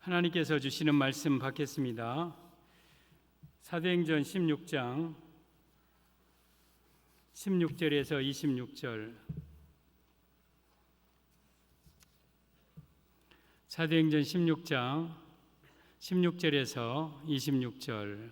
하나님께서 주시는 말씀 받겠습니다. 사도행전 16장 16절에서 26절. 사도행전 16장 16절에서 26절.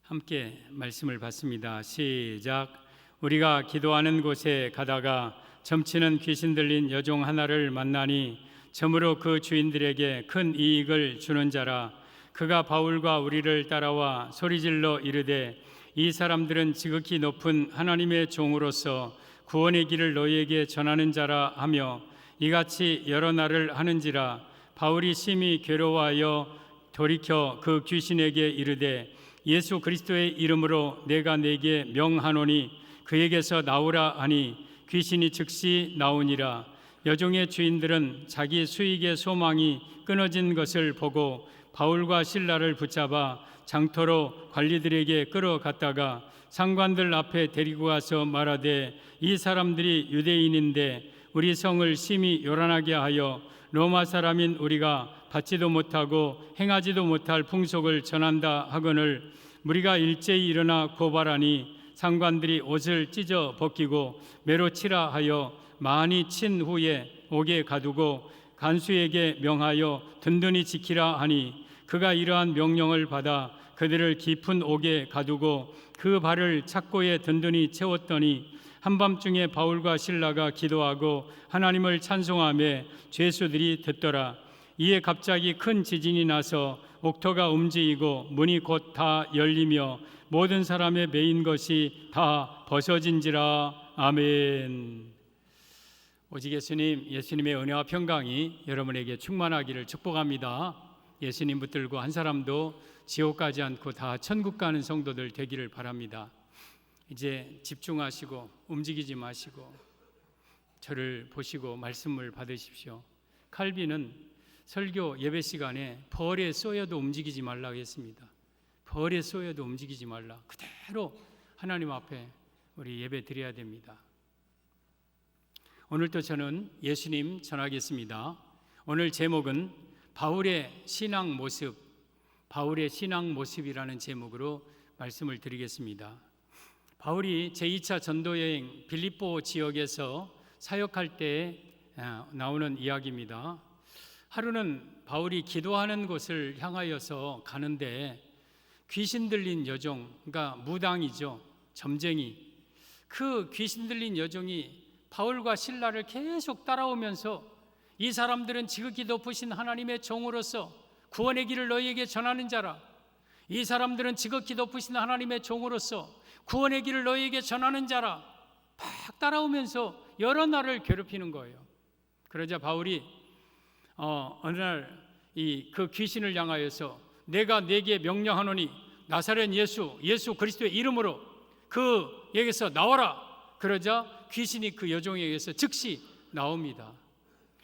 함께 말씀을 받습니다. 시작. 우리가 기도하는 곳에 가다가 점치는 귀신 들린 여종 하나를 만나니 점으로 그 주인들에게 큰 이익을 주는 자라. 그가 바울과 우리를 따라와 소리질러 이르되 이 사람들은 지극히 높은 하나님의 종으로서 구원의 길을 너희에게 전하는 자라 하며 이같이 여러 날을 하는지라. 바울이 심히 괴로워하여 돌이켜 그 귀신에게 이르되 예수 그리스도의 이름으로 내가 네게 명하노니 그에게서 나오라 하니 귀신이 즉시 나오니라. 여종의 주인들은 자기 수익의 소망이 끊어진 것을 보고 바울과 실라를 붙잡아 장터로 관리들에게 끌어갔다가 상관들 앞에 데리고 가서 말하되 이 사람들이 유대인인데 우리 성을 심히 요란하게 하여 로마 사람인 우리가 받지도 못하고 행하지도 못할 풍속을 전한다 하거늘 무리가 일제히 일어나 고발하니 상관들이 옷을 찢어 벗기고 매로 치라 하여 많이 친 후에 옥에 가두고 간수에게 명하여 든든히 지키라 하니 그가 이러한 명령을 받아 그들을 깊은 옥에 가두고 그 발을 착고에 든든히 채웠더니 한밤중에 바울과 실라가 기도하고 하나님을 찬송하며 죄수들이 듣더라. 이에 갑자기 큰 지진이 나서 옥터가 움직이고 문이 곧 다 열리며 모든 사람의 매인 것이 다 벗어진지라. 아멘. 오직 예수님의 은혜와 평강이 여러분에게 충만하기를 축복합니다. 예수님 붙들고 한 사람도 지옥 가지 않고 다 천국 가는 성도들 되기를 바랍니다. 이제 집중하시고 움직이지 마시고 저를 보시고 말씀을 받으십시오. 칼빈은 설교 예배 시간에 벌에 쏘여도 움직이지 말라고 했습니다. 벌에 쏘여도 움직이지 말라. 그대로 하나님 앞에 우리 예배 드려야 됩니다. 오늘도 저는 예수님 전하겠습니다. 오늘 제목은 바울의 신앙 모습이라는 제목으로 말씀을 드리겠습니다. 바울이 제2차 전도여행 빌립보 지역에서 사역할 때 나오는 이야기입니다. 하루는 바울이 기도하는 곳을 향하여서 가는데 귀신 들린 여종, 그러니까 무당이죠, 점쟁이. 그 귀신 들린 여종이 바울과 실라를 계속 따라오면서 이 사람들은 지극히 높으신 하나님의 종으로서 구원의 길을 너희에게 전하는 자라. 이 사람들은 지극히 높으신 하나님의 종으로서 구원의 길을 너희에게 전하는 자라. 막 따라오면서 여러 날을 괴롭히는 거예요. 그러자 바울이 어느 날 그 귀신을 향하여서 내가 네게 명령하노니 나사렛 예수 그리스도의 이름으로 그에게서 나와라. 그러자 귀신이 그 여종에게서 즉시 나옵니다.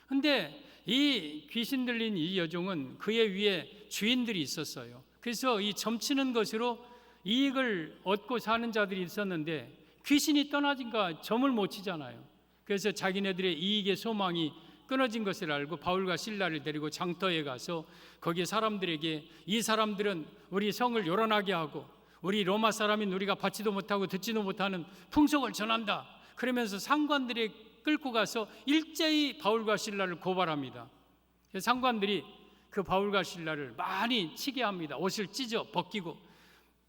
근데 이 귀신 들린 이 여종은 그의 위에 주인들이 있었어요. 그래서 이 점치는 것으로 이익을 얻고 사는 자들이 있었는데 귀신이 떠나니까 점을 못 치잖아요. 그래서 자기네들의 이익의 소망이 끊어진 것을 알고 바울과 실라를 데리고 장터에 가서 거기 사람들에게 이 사람들은 우리 성을 요란하게 하고 우리 로마 사람인 우리가 받지도 못하고 듣지도 못하는 풍속을 전한다. 그러면서 상관들이 끌고 가서 일제히 바울과 실라를 고발합니다. 상관들이 그 바울과 실라를 많이 치게 합니다. 옷을 찢어 벗기고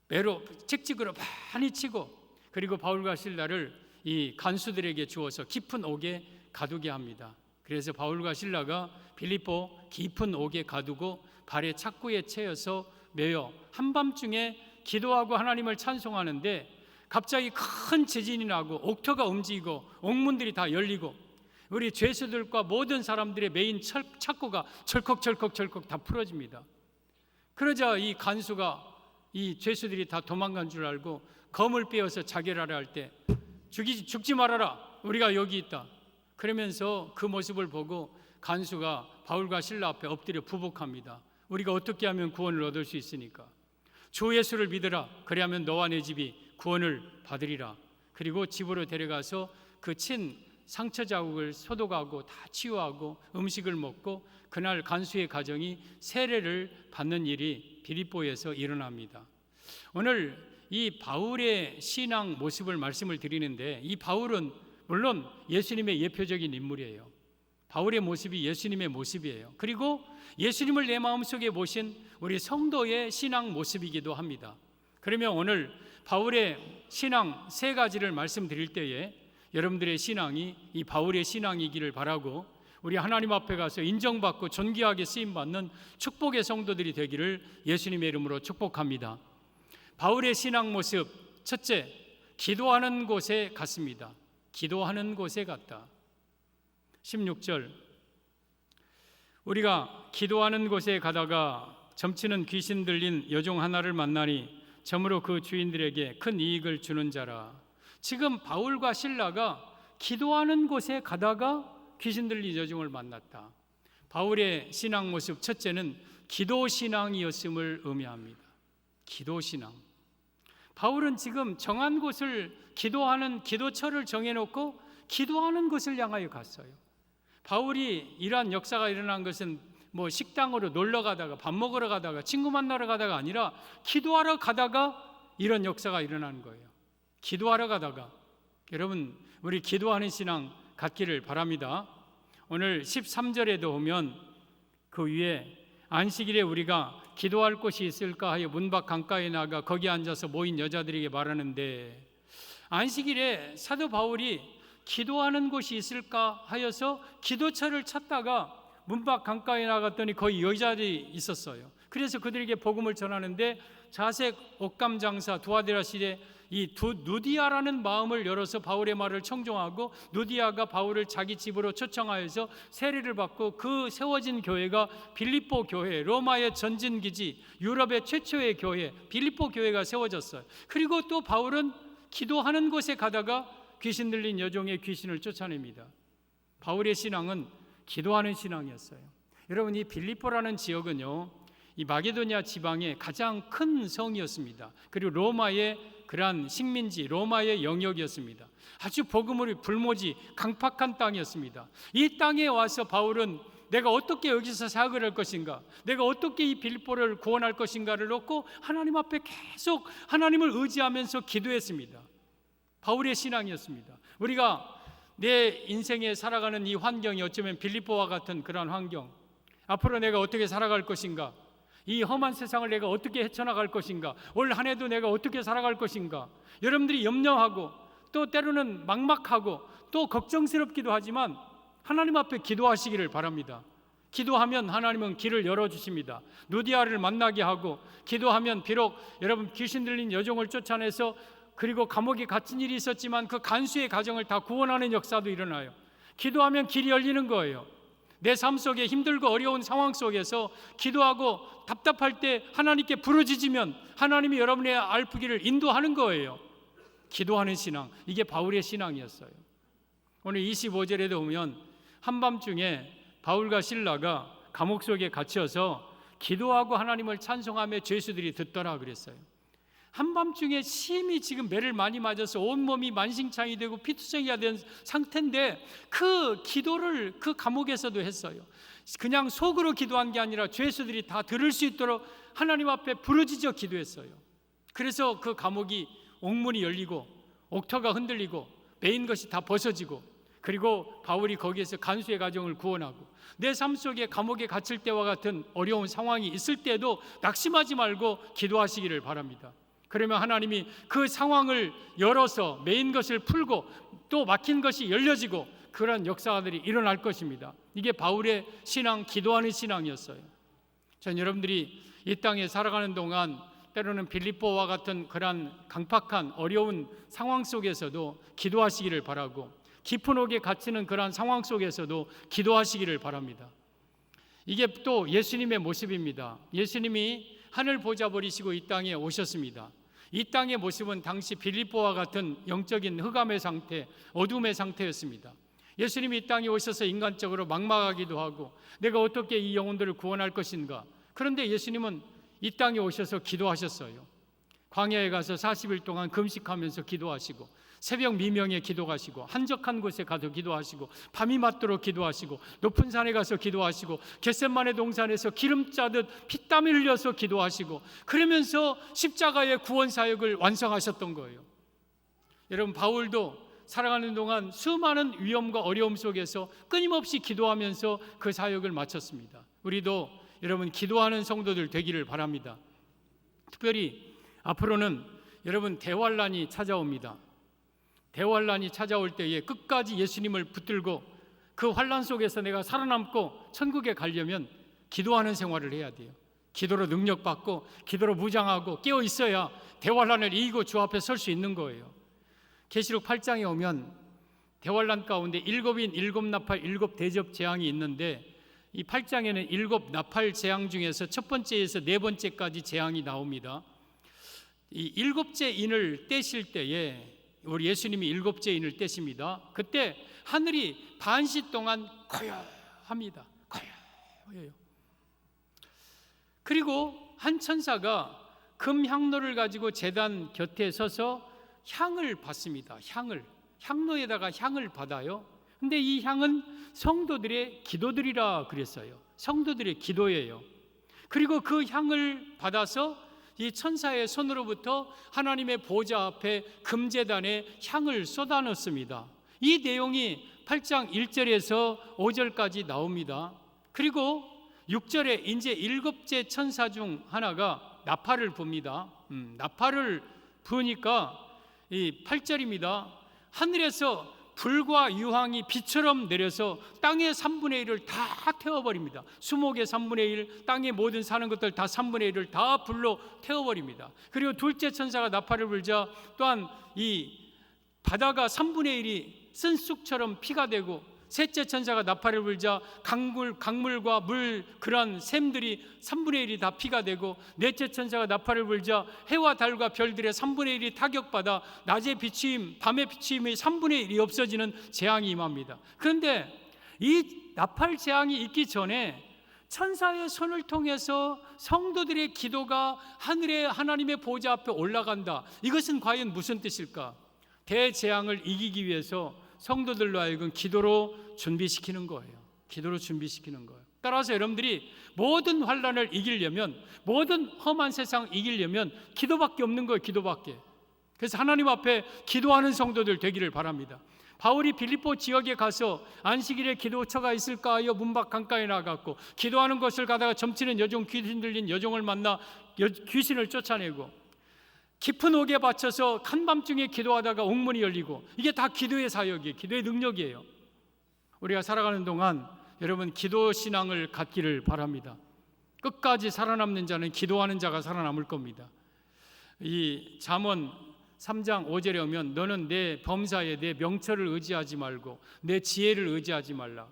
매로 책직으로 많이 치고 그리고 바울과 실라를 이 간수들에게 주어서 깊은 옥에 가두게 합니다. 그래서 바울과 실라가 빌립보 깊은 옥에 가두고 발에 착고에 채여서 매여 한밤중에 기도하고 하나님을 찬송하는데 갑자기 큰 지진이 나고 옥터가 움직이고 옥문들이 다 열리고 우리 죄수들과 모든 사람들의 메인 착고가 철컥철컥 다 풀어집니다. 그러자 이 간수가 이 죄수들이 다 도망간 줄 알고 검을 빼어서 자결하려 할 때 죽지 말아라. 우리가 여기 있다. 그러면서 그 모습을 보고 간수가 바울과 실라 앞에 엎드려 부복합니다. 우리가 어떻게 하면 구원을 얻을 수 있으니까 주 예수를 믿으라. 그리하면 너와 내 집이 구원을 받으리라. 그리고 집으로 데려가서 그 친 상처 자국을 소독하고 다 치유하고 음식을 먹고 그날 간수의 가정이 세례를 받는 일이 빌립보에서 일어납니다. 오늘 이 바울의 신앙 모습을 말씀을 드리는데, 이 바울은 물론 예수님의 예표적인 인물이에요. 바울의 모습이 예수님의 모습이에요. 그리고 예수님을 내 마음속에 모신 우리 성도의 신앙 모습이기도 합니다. 그러면 오늘 바울의 신앙 세 가지를 말씀드릴 때에 여러분들의 신앙이 이 바울의 신앙이기를 바라고, 우리 하나님 앞에 가서 인정받고 존귀하게 쓰임받는 축복의 성도들이 되기를 예수님의 이름으로 축복합니다. 바울의 신앙 모습, 첫째, 기도하는 곳에 갔습니다. 기도하는 곳에 갔다. 16절, 우리가 기도하는 곳에 가다가 점치는 귀신 들린 여종 하나를 만나니 점으로 그 주인들에게 큰 이익을 주는 자라. 지금 바울과 실라가 기도하는 곳에 가다가 귀신 들린 여종을 만났다. 바울의 신앙 모습 첫째는 기도 신앙이었음을 의미합니다. 기도 신앙. 바울은 지금 정한 곳을, 기도하는 기도처를 정해놓고 기도하는 곳을 향하여 갔어요. 바울이 이러한 역사가 일어난 것은 뭐 식당으로 놀러 가다가 밥 먹으러 가다가 친구 만나러 가다가 아니라 기도하러 가다가 이런 역사가 일어나는 거예요. 기도하러 가다가. 여러분, 우리 기도하는 신앙 갖기를 바랍니다. 오늘 13절에도 보면 그 위에 안식일에 우리가 기도할 곳이 있을까 하여 문 밖 강가에 나가 거기 앉아서 모인 여자들에게 말하는데, 안식일에 사도 바울이 기도하는 곳이 있을까 하여서 기도처를 찾다가 문 밖 강가에 나갔더니 거기 여자들이 있었어요. 그래서 그들에게 복음을 전하는데 자색 옷감 장사 두아디라실의 이 누디아라는 마음을 열어서 바울의 말을 청종하고, 누디아가 바울을 자기 집으로 초청하여서 세례를 받고 그 세워진 교회가 빌립보 교회, 로마의 전진기지, 유럽의 최초의 교회 빌립보 교회가 세워졌어요. 그리고 또 바울은 기도하는 곳에 가다가 귀신 들린 여종의 귀신을 쫓아냅니다. 바울의 신앙은 기도하는 신앙이었어요. 여러분, 이 빌립보라는 지역은요, 이 마게도니아 지방의 가장 큰 성이었습니다. 그리고 로마의 그러한 식민지, 로마의 영역이었습니다. 아주 복음으로 불모지 강팍한 땅이었습니다. 이 땅에 와서 바울은 내가 어떻게 여기서 사역을 할 것인가, 내가 어떻게 이 빌립보를 구원할 것인가를 놓고 하나님 앞에 계속 하나님을 의지하면서 기도했습니다. 바울의 신앙이었습니다. 우리가 내 인생에 살아가는 이 환경이 어쩌면 빌립보와 같은 그런 환경, 앞으로 내가 어떻게 살아갈 것인가, 이 험한 세상을 내가 어떻게 헤쳐나갈 것인가, 올 한 해도 내가 어떻게 살아갈 것인가, 여러분들이 염려하고 또 때로는 막막하고 또 걱정스럽기도 하지만 하나님 앞에 기도하시기를 바랍니다. 기도하면 하나님은 길을 열어주십니다. 누디아를 만나게 하고, 기도하면 비록 여러분 귀신 들린 여종을 쫓아내서 그리고 감옥에 갇힌 일이 있었지만 그 간수의 가정을 다 구원하는 역사도 일어나요. 기도하면 길이 열리는 거예요. 내 삶 속에 힘들고 어려운 상황 속에서 기도하고 답답할 때 하나님께 부르짖으면 하나님이 여러분의 아프기를 인도하는 거예요. 기도하는 신앙, 이게 바울의 신앙이었어요. 오늘 25절에도 보면 한밤중에 바울과 실라가 감옥 속에 갇혀서 기도하고 하나님을 찬송하며 죄수들이 듣더라 그랬어요. 한밤중에 심히 지금 매를 많이 맞아서 온몸이 만신창이 되고 피투성이가 된 상태인데 그 기도를 그 감옥에서도 했어요. 그냥 속으로 기도한 게 아니라 죄수들이 다 들을 수 있도록 하나님 앞에 부르짖어 기도했어요. 그래서 그 감옥이 옥문이 열리고 옥터가 흔들리고 매인 것이 다 벗어지고, 그리고 바울이 거기에서 간수의 가정을 구원하고, 내 삶 속에 감옥에 갇힐 때와 같은 어려운 상황이 있을 때도 낙심하지 말고 기도하시기를 바랍니다. 그러면 하나님이 그 상황을 열어서 메인 것을 풀고 또 막힌 것이 열려지고 그런 역사들이 일어날 것입니다. 이게 바울의 신앙, 기도하는 신앙이었어요. 전 여러분들이 이 땅에 살아가는 동안 때로는 빌립보와 같은 그런 강팍한 어려운 상황 속에서도 기도하시기를 바라고, 깊은 옥에 갇히는 그런 상황 속에서도 기도하시기를 바랍니다. 이게 또 예수님의 모습입니다. 예수님이 하늘 보좌 버리시고 이 땅에 오셨습니다. 이 땅의 모습은 당시 빌립보와 같은 영적인 흑암의 상태, 어둠의 상태였습니다. 예수님이 이 땅에 오셔서 인간적으로 막막하기도 하고 내가 어떻게 이 영혼들을 구원할 것인가. 그런데 예수님은 이 땅에 오셔서 기도하셨어요. 광야에 가서 40일 동안 금식하면서 기도하시고, 새벽 미명에 기도하시고, 한적한 곳에 가서 기도하시고, 밤이 맞도록 기도하시고, 높은 산에 가서 기도하시고, 겟셋마네 동산에서 기름 짜듯 피땀을 흘려서 기도하시고, 그러면서 십자가의 구원 사역을 완성하셨던 거예요. 여러분, 바울도 살아가는 동안 수많은 위험과 어려움 속에서 끊임없이 기도하면서 그 사역을 마쳤습니다. 우리도 여러분 기도하는 성도들 되기를 바랍니다. 특별히 앞으로는 여러분 대환란이 찾아옵니다. 대환란이 찾아올 때에 끝까지 예수님을 붙들고 그 환란 속에서 내가 살아남고 천국에 가려면 기도하는 생활을 해야 돼요. 기도로 능력받고 기도로 무장하고 깨어 있어야 대환란을 이기고 주 앞에 설 수 있는 거예요. 계시록 8장에 오면 대환란 가운데 일곱인 일곱 나팔 일곱 대접 재앙이 있는데, 이 8장에는 일곱 나팔 재앙 중에서 첫 번째에서 네 번째까지 재앙이 나옵니다. 이 일곱째 인을 떼실 때에 우리 예수님이 일곱째 인을 떼십니다. 그때 하늘이 반시 동안 고요합니다. 고요해요. 그리고 한 천사가 금 향로를 가지고 제단 곁에 서서 향을 받습니다. 향로에다가 향을 받아요. 근데 이 향은 성도들의 기도들이라 그랬어요. 성도들의 기도예요. 그리고 그 향을 받아서 이 천사의 손으로부터 하나님의 보좌 앞에 금제단에 향을 쏟아넣습니다. 이 내용이 8장 1절에서 5절까지 나옵니다. 그리고 6절에 이제 일곱째 천사 중 하나가 나팔을 붑니다. 나팔을 부으니까 이 8절입니다. 하늘에서 불과 유황이 비처럼 내려서 땅의 3분의 1을 다 태워버립니다. 수목의 3분의 1, 땅의 모든 사는 것들 다 3분의 1을 다 불로 태워버립니다. 그리고 둘째 천사가 나팔을 불자 또한 이 바다가 3분의 1이 쓴 쑥처럼 피가 되고, 셋째 천사가 나팔을 불자 강물과 물 그러한 샘들이 3분의 1이 다 피가 되고, 넷째 천사가 나팔을 불자 해와 달과 별들의 3분의 1이 타격받아 낮의 비추임 밤의 비추임이 3분의 1이 없어지는 재앙이 임합니다. 그런데 이 나팔 재앙이 있기 전에 천사의 손을 통해서 성도들의 기도가 하늘에 하나님의 보좌 앞에 올라간다. 이것은 과연 무슨 뜻일까? 대재앙을 이기기 위해서 성도들로 하여금 기도로 준비시키는 거예요. 기도로 준비시키는 거예요. 따라서 여러분들이 모든 환란을 이기려면, 모든 험한 세상 이기려면 기도밖에 없는 거예요. 기도밖에. 그래서 하나님 앞에 기도하는 성도들 되기를 바랍니다. 바울이 빌립보 지역에 가서 안식일에 기도처가 있을까 하여 문밖 강가에 나갔고, 기도하는 것을 가다가 점치는 여종, 귀신 들린 여종을 만나 귀신을 쫓아내고, 깊은 옥에 받쳐서 한밤중에 기도하다가 옥문이 열리고, 이게 다 기도의 사역이에요. 기도의 능력이에요. 우리가 살아가는 동안 여러분 기도 신앙을 갖기를 바랍니다. 끝까지 살아남는 자는 기도하는 자가 살아남을 겁니다. 이 잠언 3장 5절에 오면 너는 내 범사에 내 명철을 의지하지 말고 내 지혜를 의지하지 말라.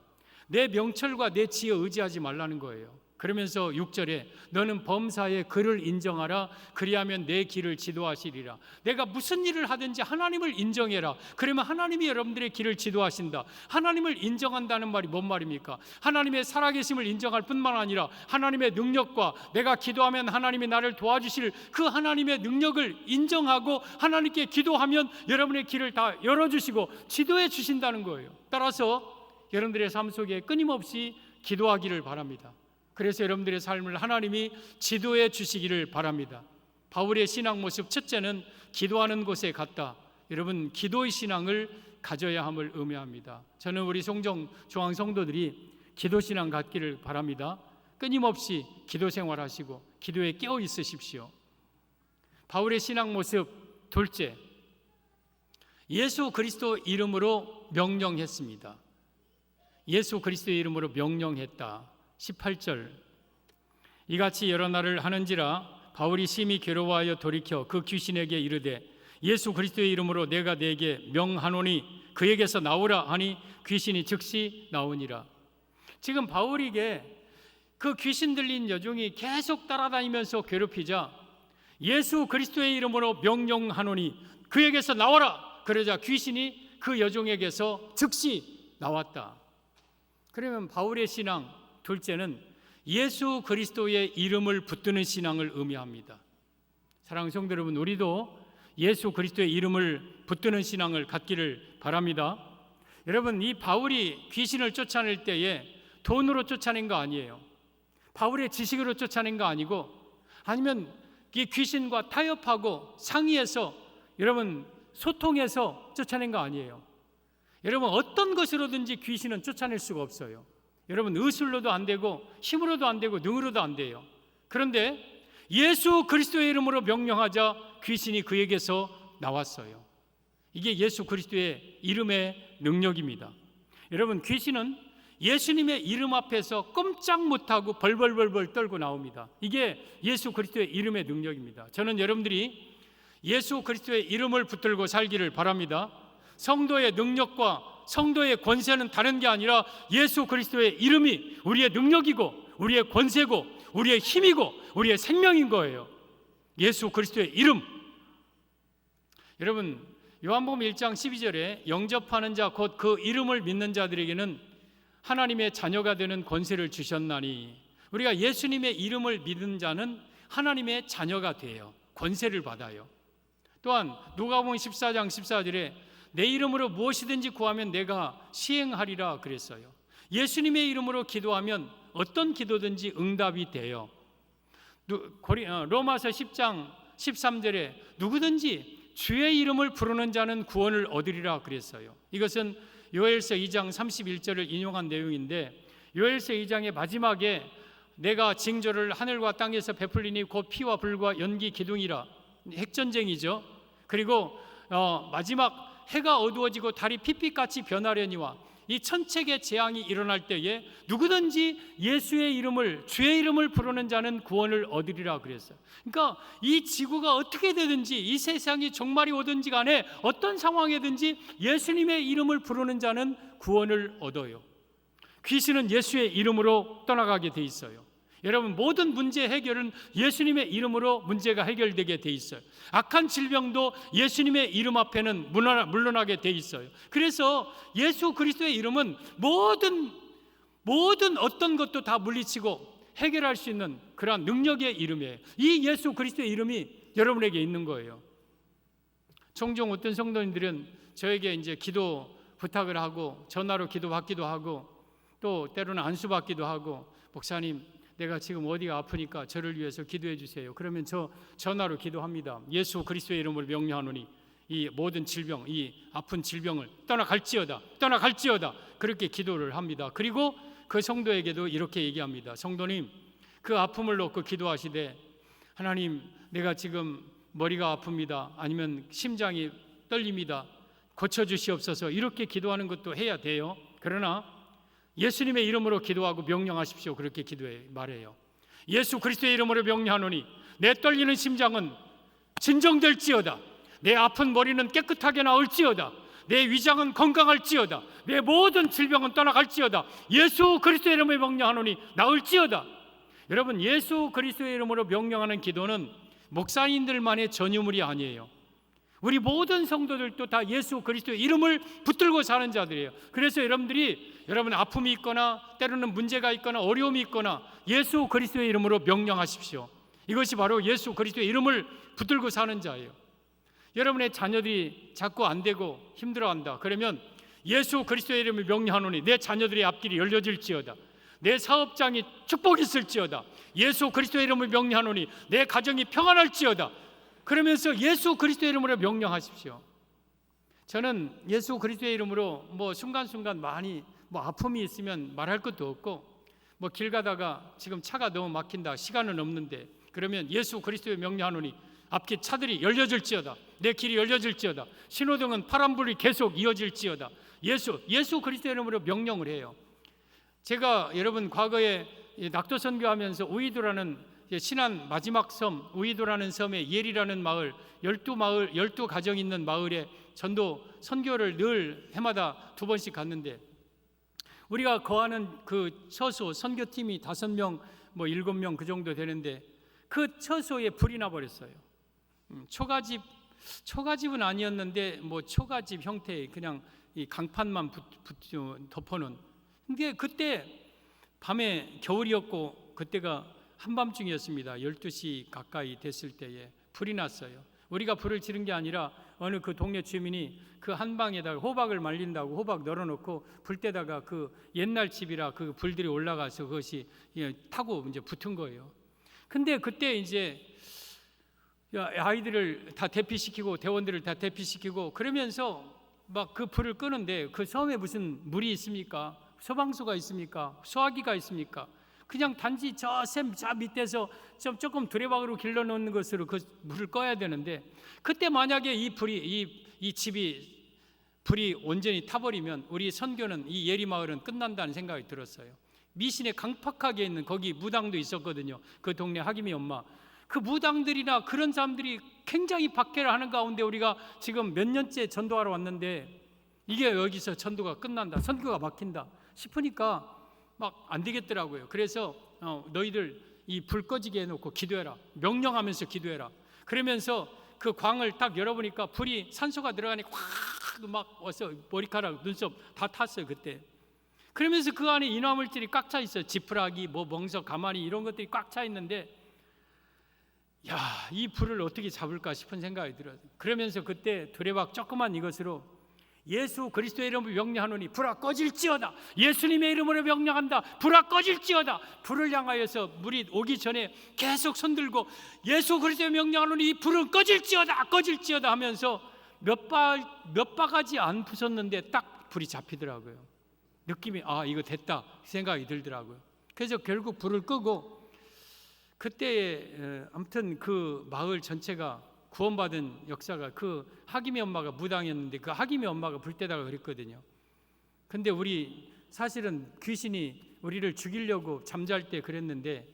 내 명철과 내 지혜 의지하지 말라는 거예요. 그러면서 6절에 너는 범사에 그를 인정하라. 그리하면 내 길을 지도하시리라. 내가 무슨 일을 하든지 하나님을 인정해라. 그러면 하나님이 여러분들의 길을 지도하신다. 하나님을 인정한다는 말이 뭔 말입니까? 하나님의 살아계심을 인정할 뿐만 아니라 하나님의 능력과 내가 기도하면 하나님이 나를 도와주실 그 하나님의 능력을 인정하고 하나님께 기도하면 여러분의 길을 다 열어주시고 지도해 주신다는 거예요. 따라서 여러분들의 삶 속에 끊임없이 기도하기를 바랍니다. 그래서 여러분들의 삶을 하나님이 지도해 주시기를 바랍니다. 바울의 신앙 모습 첫째는 기도하는 곳에 갔다. 여러분 기도의 신앙을 가져야 함을 의미합니다. 저는 우리 송정 중앙 성도들이 기도 신앙 갖기를 바랍니다. 끊임없이 기도 생활하시고 기도에 깨어 있으십시오. 바울의 신앙 모습 둘째, 예수 그리스도 이름으로 명령했습니다. 예수 그리스도의 이름으로 명령했다. 18절 이같이 여러 날을 하는지라 바울이 심히 괴로워하여 돌이켜 그 귀신에게 이르되 예수 그리스도의 이름으로 내가 네게 명하노니 그에게서 나오라 하니 귀신이 즉시 나오니라. 지금 바울에게 그 귀신 들린 여종이 계속 따라다니면서 괴롭히자 예수 그리스도의 이름으로 명령하노니 그에게서 나와라. 그러자 귀신이 그 여종에게서 즉시 나왔다. 그러면 바울의 신앙 둘째는 예수 그리스도의 이름을 붙드는 신앙을 의미합니다. 사랑하는 성도 여러분, 우리도 예수 그리스도의 이름을 붙드는 신앙을 갖기를 바랍니다. 여러분, 이 바울이 귀신을 쫓아낼 때에 돈으로 쫓아낸 거 아니에요. 바울의 지식으로 쫓아낸 거 아니고, 아니면 이 귀신과 타협하고 상의해서 여러분 소통해서 쫓아낸 거 아니에요. 여러분, 어떤 것으로든지 귀신은 쫓아낼 수가 없어요. 여러분, 의술로도 안 되고 힘으로도 안 되고 능으로도 안 돼요. 그런데 예수 그리스도의 이름으로 명령하자 귀신이 그에게서 나왔어요. 이게 예수 그리스도의 이름의 능력입니다. 여러분, 귀신은 예수님의 이름 앞에서 꼼짝 못하고 벌벌벌벌 떨고 나옵니다. 이게 예수 그리스도의 이름의 능력입니다. 저는 여러분들이 예수 그리스도의 이름을 붙들고 살기를 바랍니다. 성도의 능력과 성도의 권세는 다른 게 아니라 예수 그리스도의 이름이 우리의 능력이고 우리의 권세고 우리의 힘이고 우리의 생명인 거예요. 예수 그리스도의 이름. 여러분, 요한복음 1장 12절에 영접하는 자 곧 그 이름을 믿는 자들에게는 하나님의 자녀가 되는 권세를 주셨나니, 우리가 예수님의 이름을 믿는 자는 하나님의 자녀가 돼요. 권세를 받아요. 또한 누가복음 14장 14절에 내 이름으로 무엇이든지 구하면 내가 시행하리라 그랬어요. 예수님의 이름으로 기도하면 어떤 기도든지 응답이 돼요. 로마서 10장 13절에 누구든지 주의 이름을 부르는 자는 구원을 얻으리라 그랬어요. 이것은 요엘서 2장 31절을 인용한 내용인데, 요엘서 2장의 마지막에 내가 징조를 하늘과 땅에서 베풀리니 곧 피와 불과 연기 기둥이라, 핵전쟁이죠. 그리고 마지막 해가 어두워지고 달이 핏빛같이 변하려니와, 이 천책의 재앙이 일어날 때에 누구든지 예수의 이름을, 주의 이름을 부르는 자는 구원을 얻으리라 그랬어요. 그러니까 이 지구가 어떻게 되든지, 이 세상이 종말이 오든지 간에 어떤 상황이든지 예수님의 이름을 부르는 자는 구원을 얻어요. 귀신은 예수의 이름으로 떠나가게 돼 있어요. 여러분, 모든 문제 해결은 예수님의 이름으로 문제가 해결되게 돼 있어요. 악한 질병도 예수님의 이름 앞에는 물러나게 돼 있어요. 그래서 예수 그리스도의 이름은 모든 어떤 것도 다 물리치고 해결할 수 있는 그러한 능력의 이름이에요. 이 예수 그리스도의 이름이 여러분에게 있는 거예요. 종종 어떤 성도님들은 저에게 이제 기도 부탁을 하고 전화로 기도받기도 하고 또 때로는 안수받기도 하고, 목사님 내가 지금 어디가 아프니까 저를 위해서 기도해 주세요. 그러면 저 전화로 기도합니다. 예수 그리스도의 이름으로 명령하노니 이 모든 질병, 이 아픈 질병을 떠나갈지어다, 떠나갈지어다, 그렇게 기도를 합니다. 그리고 그 성도에게도 이렇게 얘기합니다. 성도님, 그 아픔을 놓고 기도하시되, 하나님 내가 지금 머리가 아픕니다, 아니면 심장이 떨립니다, 고쳐주시옵소서, 이렇게 기도하는 것도 해야 돼요. 그러나 예수님의 이름으로 기도하고 명령하십시오. 그렇게 말해요. 예수 그리스도의 이름으로 명령하노니 내 떨리는 심장은 진정될지어다, 내 아픈 머리는 깨끗하게 나을지어다, 내 위장은 건강할지어다, 내 모든 질병은 떠나갈지어다, 예수 그리스도의 이름으로 명령하노니 나을지어다. 여러분, 예수 그리스도의 이름으로 명령하는 기도는 목사님들만의 전유물이 아니에요. 우리 모든 성도들도 다 예수 그리스도의 이름을 붙들고 사는 자들이에요. 그래서 여러분 아픔이 있거나 때로는 문제가 있거나 어려움이 있거나 예수 그리스도의 이름으로 명령하십시오. 이것이 바로 예수 그리스도의 이름을 붙들고 사는 자예요. 여러분의 자녀들이 자꾸 안 되고 힘들어한다, 그러면 예수 그리스도의 이름을 명령하노니 내 자녀들의 앞길이 열려질지어다, 내 사업장이 축복이 있을지어다, 예수 그리스도의 이름을 명령하노니 내 가정이 평안할지어다. 그러면서 예수 그리스도의 이름으로 명령하십시오. 저는 예수 그리스도의 이름으로 순간순간 많이 아픔이 있으면 말할 것도 없고, 길 가다가 지금 차가 너무 막힌다, 시간은 없는데, 그러면 예수 그리스도의 명령하노니 앞길 차들이 열려질지어다, 내 길이 열려질지어다, 신호등은 파란불이 계속 이어질지어다. 예수 그리스도의 이름으로 명령을 해요. 제가 여러분 과거에 낙도 선교하면서 우이도라는 신안 마지막 섬, 우이도라는 섬에 예리라는 마을, 12가정 있는 마을에 전도 선교를 늘 해마다 2번씩 갔는데, 우리가 거하는 그 처소 선교팀이 5명, 7명 그 정도 되는데, 그 처소에 불이 나버렸어요. 초가집은 아니었는데 초가집 형태의 그냥 이 강판만 덮어놓은. 근데 그때 밤에 겨울이었고 그때가 한밤중이었습니다. 12시 가까이 됐을 때에 불이 났어요. 우리가 불을 지른 게 아니라 어느 그 동네 주민이 그 한 방에다가 호박을 말린다고 호박 널어놓고 불때다가 그 옛날 집이라 그 불들이 올라가서 그것이 타고 이제 붙은 거예요. 근데 그때 이제 아이들을 다 대피시키고 대원들을 다 대피시키고 그러면서 막 그 불을 끄는데 그 섬에 무슨 물이 있습니까? 소방수가 있습니까? 소화기가 있습니까? 그냥 단지 저 밑에서 조금 두레박으로 길러놓는 것으로 그 불을 꺼야 되는데, 그때 만약에 이 집이 불이 온전히 타버리면 우리 선교는, 이 예리마을은 끝난다는 생각이 들었어요. 미신에 강팍하게 있는 거기 무당도 있었거든요. 그 동네 하기미 엄마. 그 무당들이나 그런 사람들이 굉장히 박해를 하는 가운데 우리가 지금 몇 년째 전도하러 왔는데 이게 여기서 전도가 끝난다, 선교가 막힌다 싶으니까 막 안 되겠더라고요. 그래서 너희들 이 불 꺼지게 해놓고 기도해라, 명령하면서 기도해라. 그러면서 그 광을 딱 열어보니까 불이, 산소가 들어가니 확 막 와서 머리카락, 눈썹 다 탔어요 그때. 그러면서 그 안에 인화물질이 꽉 차 있어요. 지푸라기, 뭐 멍석, 가마니 이런 것들이 꽉 차 있는데, 야, 이 불을 어떻게 잡을까 싶은 생각이 들어요. 그러면서 그때 두레박 조그만 이것으로 예수 그리스도의 이름으로 명령하노니 불아 꺼질지어다, 예수님의 이름으로 명령한다, 불아 꺼질지어다. 불을 향하여서 물이 오기 전에 계속 손들고 예수 그리스도의 명령하노니 이 불은 꺼질지어다, 꺼질지어다 하면서 몇 바가지 안 부쉈는데 딱 불이 잡히더라고요. 느낌이 이거 됐다 생각이 들더라고요. 그래서 결국 불을 끄고 그때 아무튼 그 마을 전체가 구원받은 역사가, 그 하김이 엄마가 무당이었는데 그 하김이 엄마가 불때다가 그랬거든요. 근데 우리 사실은 귀신이 우리를 죽이려고 잠잘 때 그랬는데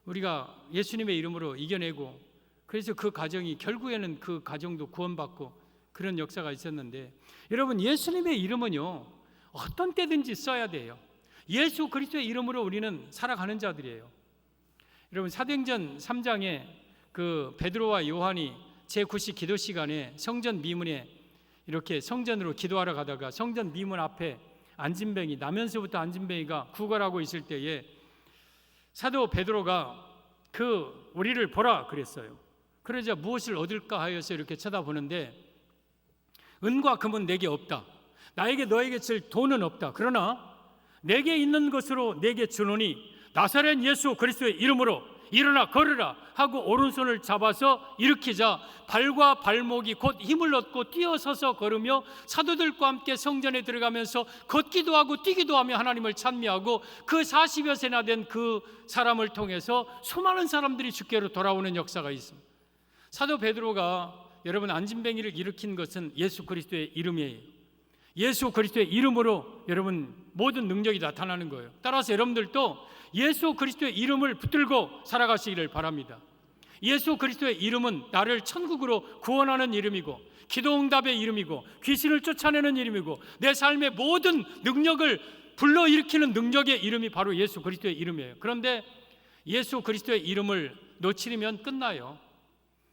우리가 예수님의 이름으로 이겨내고, 그래서 그 가정이 결국에는 그 가정도 구원받고 그런 역사가 있었는데, 여러분 예수님의 이름은요 어떤 때든지 써야 돼요. 예수 그리스도의 이름으로 우리는 살아가는 자들이에요. 여러분 사도행전 3장에 그 베드로와 요한이 제9시 기도 시간에 성전 미문에 이렇게 성전으로 기도하러 가다가 성전 미문 앞에 안진뱅이, 나면서부터 안진뱅이가 구걸하고 있을 때에 사도 베드로가 그 우리를 보라 그랬어요. 그러자 무엇을 얻을까 하여서 이렇게 쳐다보는데, 은과 금은 내게 없다, 나에게 너에게 줄 돈은 없다, 그러나 내게 있는 것으로 내게 주노니 나사렛 예수 그리스도의 이름으로 일어나 걸으라 하고 오른손을 잡아서 일으키자 발과 발목이 곧 힘을 얻고 뛰어서서 걸으며 사도들과 함께 성전에 들어가면서 걷기도 하고 뛰기도 하며 하나님을 찬미하고, 그 40여 세나 된 그 사람을 통해서 수많은 사람들이 주께로 돌아오는 역사가 있습니다. 사도 베드로가 여러분 안진뱅이를 일으킨 것은 예수 그리스도의 이름이에요. 예수 그리스도의 이름으로 여러분 모든 능력이 나타나는 거예요. 따라서 여러분들도 예수 그리스도의 이름을 붙들고 살아가시기를 바랍니다. 예수 그리스도의 이름은 나를 천국으로 구원하는 이름이고, 기도응답의 이름이고, 귀신을 쫓아내는 이름이고, 내 삶의 모든 능력을 불러일으키는 능력의 이름이 바로 예수 그리스도의 이름이에요. 그런데 예수 그리스도의 이름을 놓치면 끝나요.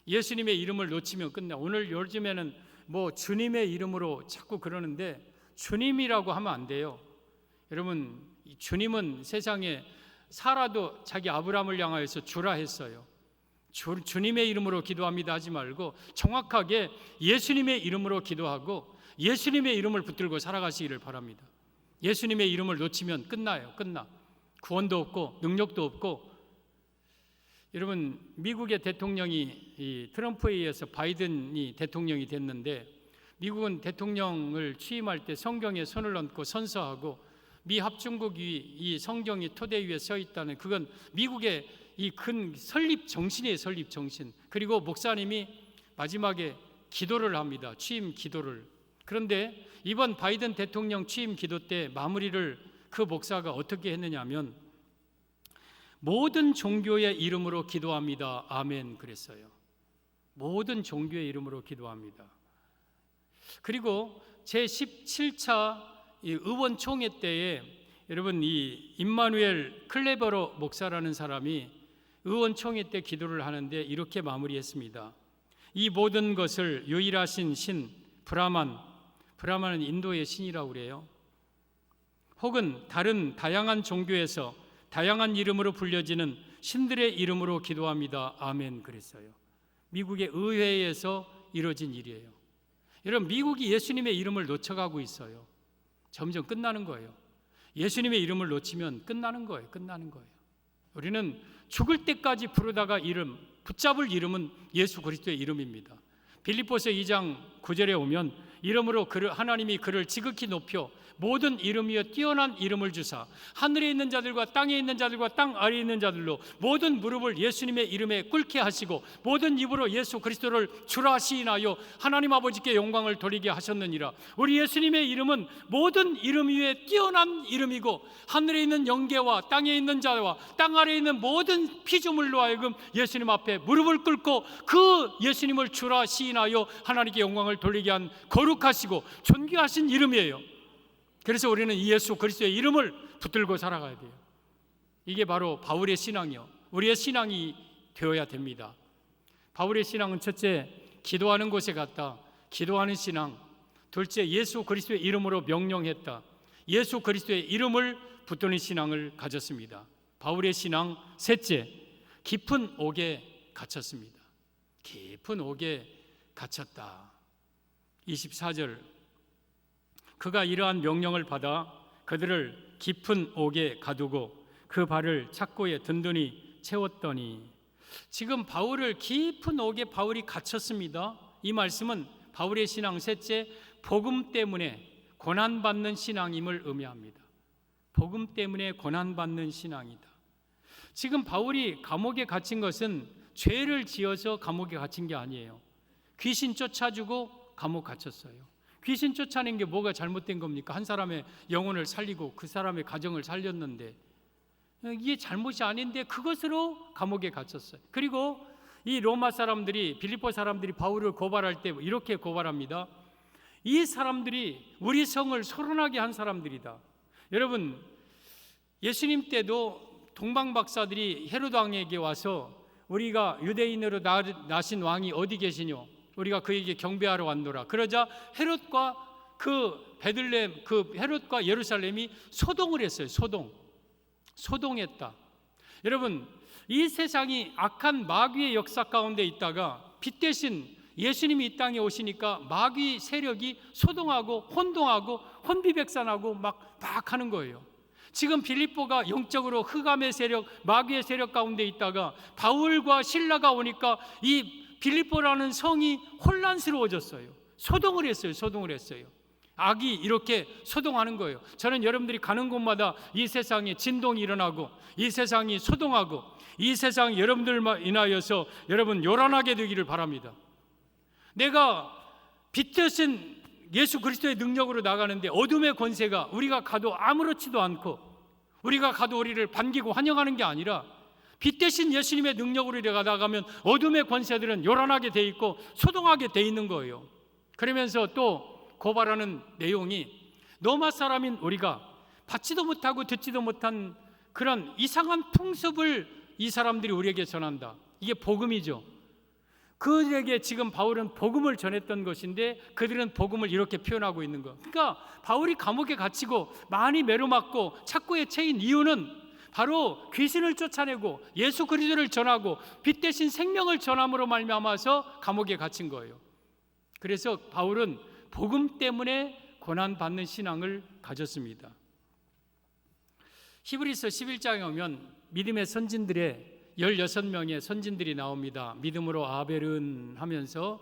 예수님의 이름을 놓치면 끝나. 오늘 요즘에는 뭐 주님의 이름으로 자꾸 그러는데 주님이라고 하면 안 돼요. 여러분 주님은 세상에 사라도 자기 아브라함을 향하여서 주라 했어요. 주님의 이름으로 기도합니다 하지 말고 정확하게 예수님의 이름으로 기도하고 예수님의 이름을 붙들고 살아가시기를 바랍니다. 예수님의 이름을 놓치면 끝나요. 끝나. 구원도 없고 능력도 없고. 여러분 미국의 대통령이 이 트럼프에 의해서 바이든이 대통령이 됐는데, 미국은 대통령을 취임할 때 성경에 손을 얹고 선서하고 미 합중국이 이 성경이 토대 위에 서 있다는, 그건 미국의 이 큰 설립 정신이에요. 설립 정신. 그리고 목사님이 마지막에 기도를 합니다. 취임 기도를. 그런데 이번 바이든 대통령 취임 기도 때 마무리를 그 목사가 어떻게 했느냐면 모든 종교의 이름으로 기도합니다. 아멘 그랬어요. 모든 종교의 이름으로 기도합니다. 그리고 제17차 의원총회 때에 여러분 이 임마누엘 클레버로 목사라는 사람이 의원총회 때 기도를 하는데 이렇게 마무리했습니다. 이 모든 것을 유일하신 신 브라만은 인도의 신이라고 그래요. 혹은 다른 다양한 종교에서 다양한 이름으로 불려지는 신들의 이름으로 기도합니다. 아멘 그랬어요. 미국의 의회에서 이루어진 일이에요. 여러분, 미국이 예수님의 이름을 놓쳐가고 있어요. 점점 끝나는 거예요. 예수님의 이름을 놓치면 끝나는 거예요. 끝나는 거예요. 우리는 죽을 때까지 부르다가 붙잡을 이름은 예수 그리스도의 이름입니다. 빌립보서 2장 9절에 오면 이름으로 하나님이 그를 지극히 높여 모든 이름 위에 뛰어난 이름을 주사 하늘에 있는 자들과 땅에 있는 자들과 땅 아래에 있는 자들로 모든 무릎을 예수님의 이름에 꿇게 하시고 모든 입으로 예수 그리스도를 주라 시인하여 하나님 아버지께 영광을 돌리게 하셨느니라. 우리 예수님의 이름은 모든 이름 위에 뛰어난 이름이고 하늘에 있는 영계와 땅에 있는 자와 땅 아래에 있는 모든 피조물로 하여금 예수님 앞에 무릎을 꿇고 그 예수님을 주라 시인하여 하나님께 영광을 돌리게 한 거룩하시고 존귀하신 이름이에요. 그래서 우리는 이 예수 그리스도의 이름을 붙들고 살아가야 돼요. 이게 바로 바울의 신앙이요, 우리의 신앙이 되어야 됩니다. 바울의 신앙은 첫째, 기도하는 곳에 갔다. 기도하는 신앙. 둘째, 예수 그리스도의 이름으로 명령했다. 예수 그리스도의 이름을 붙드는 신앙을 가졌습니다. 바울의 신앙. 셋째, 깊은 옥에 갇혔습니다. 깊은 옥에 갇혔다. 24절, 그가 이러한 명령을 받아 그들을 깊은 옥에 가두고 그 발을 착고에 든든히 채웠더니, 지금 바울을 깊은 옥에 바울이 갇혔습니다. 이 말씀은 바울의 신앙 셋째, 복음 때문에 고난받는 신앙임을 의미합니다. 복음 때문에 고난받는 신앙이다. 지금 바울이 감옥에 갇힌 것은 죄를 지어서 감옥에 갇힌 게 아니에요. 귀신 쫓아주고 감옥 갇혔어요. 귀신 쫓아낸 게 뭐가 잘못된 겁니까? 한 사람의 영혼을 살리고 그 사람의 가정을 살렸는데 이게 잘못이 아닌데 그것으로 감옥에 갇혔어요. 그리고 이 로마 사람들이, 빌립보 사람들이 바울을 고발할 때 이렇게 고발합니다. 이 사람들이 우리 성을 소란하게 한 사람들이다. 여러분, 예수님 때도 동방 박사들이 헤롯 왕에게 와서 우리가 유대인으로 나신 왕이 어디 계시뇨? 우리가 그에게 경배하러 왔노라. 그러자 헤롯과 헤롯과 예루살렘이 소동을 했어요. 소동했다. 여러분, 이 세상이 악한 마귀의 역사 가운데 있다가 빛 대신 예수님이 이 땅에 오시니까 마귀 세력이 소동하고 혼동하고 혼비백산하고 막 하는 거예요. 지금 빌립보가 영적으로 흑암의 세력, 마귀의 세력 가운데 있다가 바울과 실라가 오니까 이 빌립보라는 성이 혼란스러워졌어요. 소동을 했어요. 악이 이렇게 소동하는 거예요. 저는 여러분들이 가는 곳마다 이 세상에 진동이 일어나고 이 세상이 소동하고 이 세상이 여러분들만 인하여서 여러분 요란하게 되기를 바랍니다. 내가 빛 대신 예수 그리스도의 능력으로 나가는데 어둠의 권세가 우리가 가도 아무렇지도 않고 우리가 가도 우리를 반기고 환영하는 게 아니라 빛 대신 예수님의 능력으로 나가면 어둠의 권세들은 요란하게 돼 있고 소동하게 돼 있는 거예요. 그러면서 또 고발하는 내용이 로마 사람인 우리가 받지도 못하고 듣지도 못한 그런 이상한 풍습을 이 사람들이 우리에게 전한다. 이게 복음이죠. 그들에게 지금 바울은 복음을 전했던 것인데 그들은 복음을 이렇게 표현하고 있는 거. 그러니까 바울이 감옥에 갇히고 많이 매로맞고 착고에 채인 이유는 바로 귀신을 쫓아내고 예수 그리스도를 전하고 빛 대신 생명을 전함으로 말미암아서 감옥에 갇힌 거예요. 그래서 바울은 복음 때문에 고난받는 신앙을 가졌습니다. 히브리서 11장에 오면 믿음의 선진들의 16명의 선진들이 나옵니다. 믿음으로 아벨은 하면서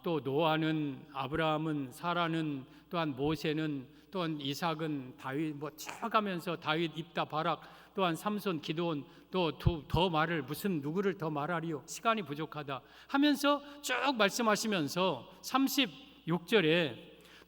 또 노아는, 아브라함은, 사라는, 또한 모세는, 또한 이삭은, 다윗 쭉 가면서 다윗, 입다, 바락, 또한 삼손, 기드온, 또 더 말을 무슨 누구를 더 말하리요? 시간이 부족하다 하면서 쭉 말씀하시면서 36절에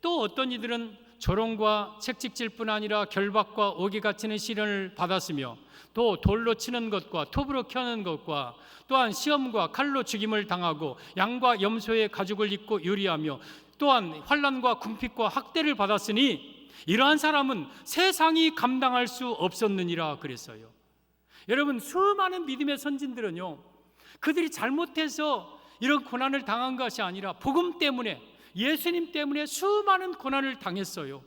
또 어떤 이들은 조롱과 채찍질 뿐 아니라 결박과 옥에 갇히는 시련을 받았으며 또 돌로 치는 것과 톱으로 켜는 것과 또한 시험과 칼로 죽임을 당하고 양과 염소의 가죽을 입고 유리하며 또한 환난과 궁핍과 학대를 받았으니 이러한 사람은 세상이 감당할 수 없었느니라 그랬어요. 여러분, 수많은 믿음의 선진들은요, 그들이 잘못해서 이런 고난을 당한 것이 아니라 복음 때문에, 예수님 때문에 수많은 고난을 당했어요.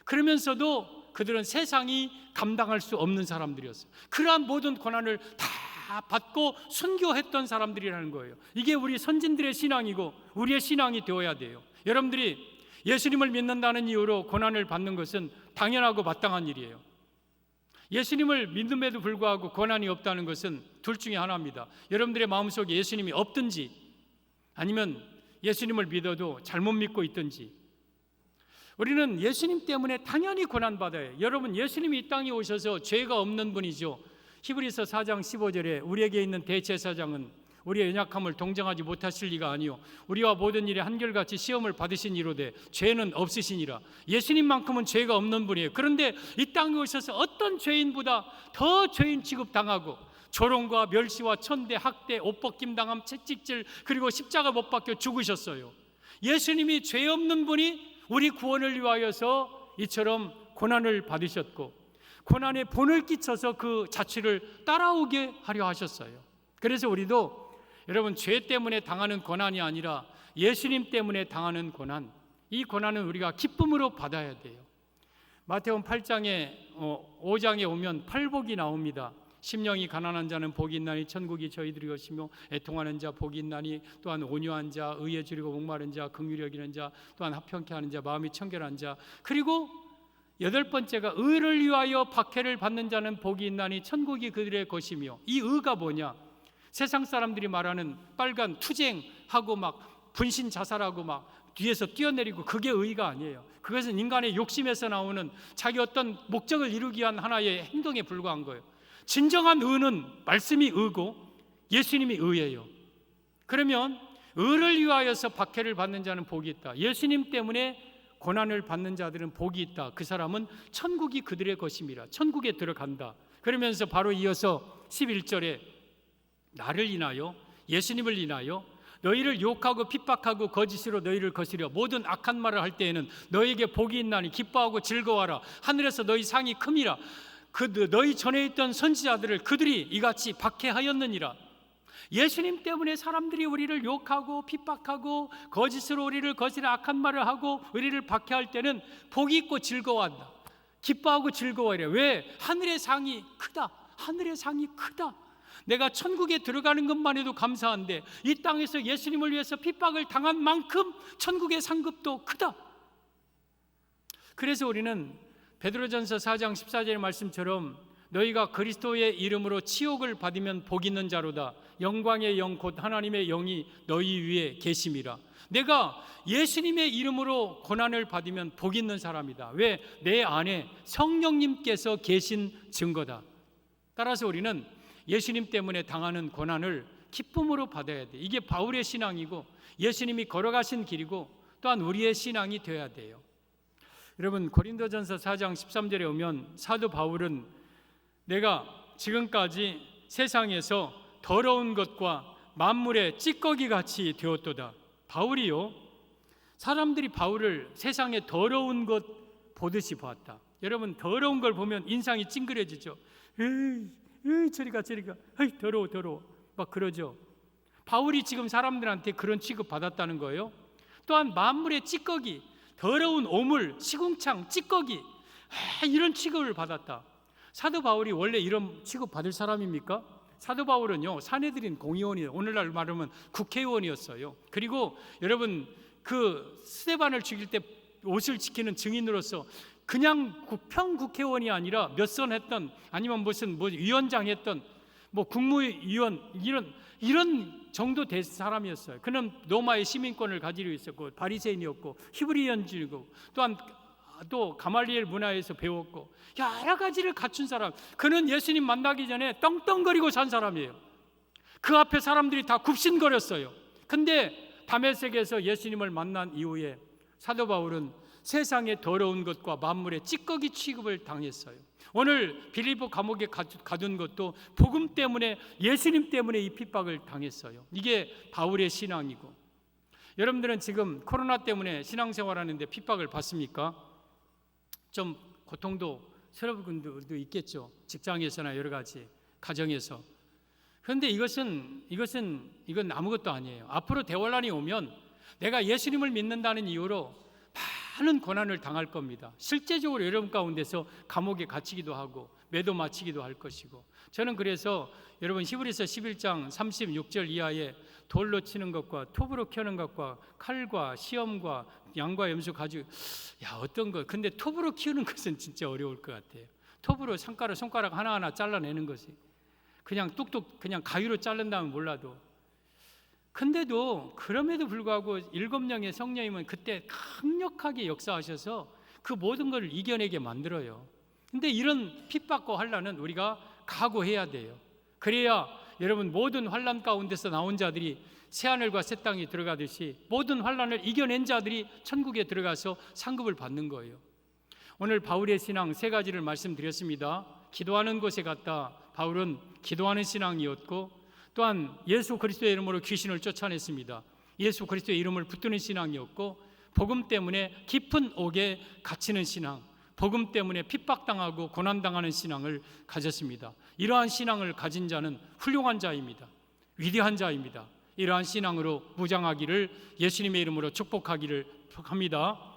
그러면서도 그들은 세상이 감당할 수 없는 사람들이었어요. 그러한 모든 고난을 다 다 받고 순교했던 사람들이라는 거예요. 이게 우리 선진들의 신앙이고 우리의 신앙이 되어야 돼요. 여러분들이 예수님을 믿는다는 이유로 고난을 받는 것은 당연하고 마땅한 일이에요. 예수님을 믿음에도 불구하고 고난이 없다는 것은 둘 중에 하나입니다. 여러분들의 마음속에 예수님이 없든지 아니면 예수님을 믿어도 잘못 믿고 있든지. 우리는 예수님 때문에 당연히 고난받아요. 여러분, 예수님이 이 땅에 오셔서 죄가 없는 분이죠. 히브리서 4장 15절에 우리에게 있는 대제사장은 우리의 연약함을 동정하지 못하실 리가 아니요 우리와 모든 일에 한결같이 시험을 받으신 이로되 죄는 없으시니라. 예수님만큼은 죄가 없는 분이에요. 그런데 이 땅에 오셔서 어떤 죄인보다 더 죄인 취급당하고 조롱과 멸시와 천대, 학대, 옷벗김 당함, 채찍질, 그리고 십자가 못 박혀 죽으셨어요. 예수님이 죄 없는 분이 우리 구원을 위하여서 이처럼 고난을 받으셨고 고난에 본을 끼쳐서 그 자취를 따라오게 하려 하셨어요. 그래서 우리도 여러분, 죄 때문에 당하는 고난이 아니라 예수님 때문에 당하는 고난, 이 고난은 우리가 기쁨으로 받아야 돼요. 마태복음 8장에 5장에 오면 팔복이 나옵니다. 심령이 가난한 자는 복이 있나니 천국이 저희들이 것이며 애통하는 자 복이 있나니 또한 온유한 자, 의에 줄이고 목마른 자, 긍휼히 여기는 자, 또한 합평케 하는 자, 마음이 청결한 자, 그리고 8번째가 의를 위하여 박해를 받는 자는 복이 있나니 천국이 그들의 것이며. 이 의가 뭐냐? 세상 사람들이 말하는 빨간 투쟁하고 막 분신 자살하고 막 뒤에서 뛰어내리고, 그게 의가 아니에요. 그것은 인간의 욕심에서 나오는 자기 어떤 목적을 이루기 위한 하나의 행동에 불과한 거예요. 진정한 의는 말씀이 의고 예수님이 의예요. 그러면 의를 위하여서 박해를 받는 자는 복이 있다. 예수님 때문에 고난을 받는 자들은 복이 있다. 그 사람은 천국이 그들의 것임이라. 천국에 들어간다. 그러면서 바로 이어서 11절에 나를 인하여, 예수님을 인하여 너희를 욕하고 핍박하고 거짓으로 너희를 거스려 모든 악한 말을 할 때에는 너희에게 복이 있나니 기뻐하고 즐거워하라. 하늘에서 너희 상이 큼이라. 너희 전에 있던 선지자들을 그들이 이같이 박해하였느니라. 예수님 때문에 사람들이 우리를 욕하고 핍박하고 거짓으로 우리를 거스려 악한 말을 하고 우리를 박해할 때는 복이 있고 즐거워한다. 기뻐하고 즐거워하래. 왜? 하늘의 상이 크다. 하늘의 상이 크다. 내가 천국에 들어가는 것만 해도 감사한데 이 땅에서 예수님을 위해서 핍박을 당한 만큼 천국의 상급도 크다. 그래서 우리는 베드로전서 4장 14절의 말씀처럼 너희가 그리스도의 이름으로 치욕을 받으면 복 있는 자로다. 영광의 영 곧 하나님의 영이 너희 위에 계심이라. 내가 예수님의 이름으로 고난을 받으면 복 있는 사람이다. 왜? 내 안에 성령님께서 계신 증거다. 따라서 우리는 예수님 때문에 당하는 고난을 기쁨으로 받아야 돼. 이게 바울의 신앙이고 예수님이 걸어가신 길이고 또한 우리의 신앙이 되어야 돼요. 여러분, 고린도전서 4장 13절에 오면 사도 바울은 내가 지금까지 세상에서 더러운 것과 만물의 찌꺼기 같이 되었도다. 바울이요, 사람들이 바울을 세상의 더러운 것 보듯이 보았다. 여러분, 더러운 걸 보면 인상이 찡그려지죠. 저리가 더러워 막 그러죠. 바울이 지금 사람들한테 그런 취급 받았다는 거예요. 또한 만물의 찌꺼기, 더러운 오물, 시궁창, 찌꺼기, 이런 취급을 받았다. 사도 바울이 원래 이런 취급 받을 사람입니까? 사도 바울은요, 사내들인 공의원이에요. 오늘날 말하면 국회의원이었어요. 그리고 여러분, 그 스데반을 죽일 때 옷을 지키는 증인으로서 그냥 평국회의원이 아니라 몇 선 했던, 아니면 무슨 위원장 했던, 국무위원, 이런 정도 된 사람이었어요. 그는 로마의 시민권을 가지고 있었고 바리새인이었고 히브리인이고 또한 또 가말리엘 문화에서 배웠고 여러 가지를 갖춘 사람. 그는 예수님 만나기 전에 떵떵거리고 산 사람이에요. 그 앞에 사람들이 다 굽신거렸어요. 근데 다메섹에서 예수님을 만난 이후에 사도 바울은 세상의 더러운 것과 만물의 찌꺼기 취급을 당했어요. 오늘 빌립보 감옥에 가둔 것도 복음 때문에, 예수님 때문에 이 핍박을 당했어요. 이게 바울의 신앙이고. 여러분들은 지금 코로나 때문에 신앙생활하는데 핍박을 받습니까? 좀 고통도 스러운 분들도 있겠죠. 직장에서나 여러 가지 가정에서. 그런데 이건 아무것도 아니에요. 앞으로 대환란이 오면 내가 예수님을 믿는다는 이유로 많은 고난을 당할 겁니다. 실제적으로 여러분 가운데서 감옥에 갇히기도 하고 매도 마치기도 할 것이고. 저는 그래서 여러분 히브리서 11장 36절 이하에 돌로 치는 것과 톱으로 켜는 것과 칼과 시험과 양과 염소 가지고 어떤 거 근데 톱으로 키우는 것은 진짜 어려울 것 같아요. 톱으로 손가락 하나하나 잘라내는 것이 그냥 뚝뚝 그냥 가위로 자른다면 몰라도, 근데도 그럼에도 불구하고 7명의 성령님은 그때 강력하게 역사하셔서 그 모든 걸 이겨내게 만들어요. 근데 이런 핍박과 환난은 우리가 각오해야 돼요. 그래야 여러분 모든 환난 가운데서 나온 자들이 새하늘과 새 땅에 들어가듯이 모든 환난을 이겨낸 자들이 천국에 들어가서 상급을 받는 거예요. 오늘 바울의 신앙 3가지를 말씀드렸습니다. 기도하는 곳에 갔다. 바울은 기도하는 신앙이었고, 또한 예수 그리스도의 이름으로 귀신을 쫓아냈습니다. 예수 그리스도의 이름을 붙드는 신앙이었고, 복음 때문에 깊은 옥에 갇히는 신앙, 복음 때문에 핍박당하고 고난당하는 신앙을 가졌습니다. 이러한 신앙을 가진 자는 훌륭한 자입니다. 위대한 자입니다. 이러한 신앙으로 무장하기를 예수님의 이름으로 축복하기를 합니다.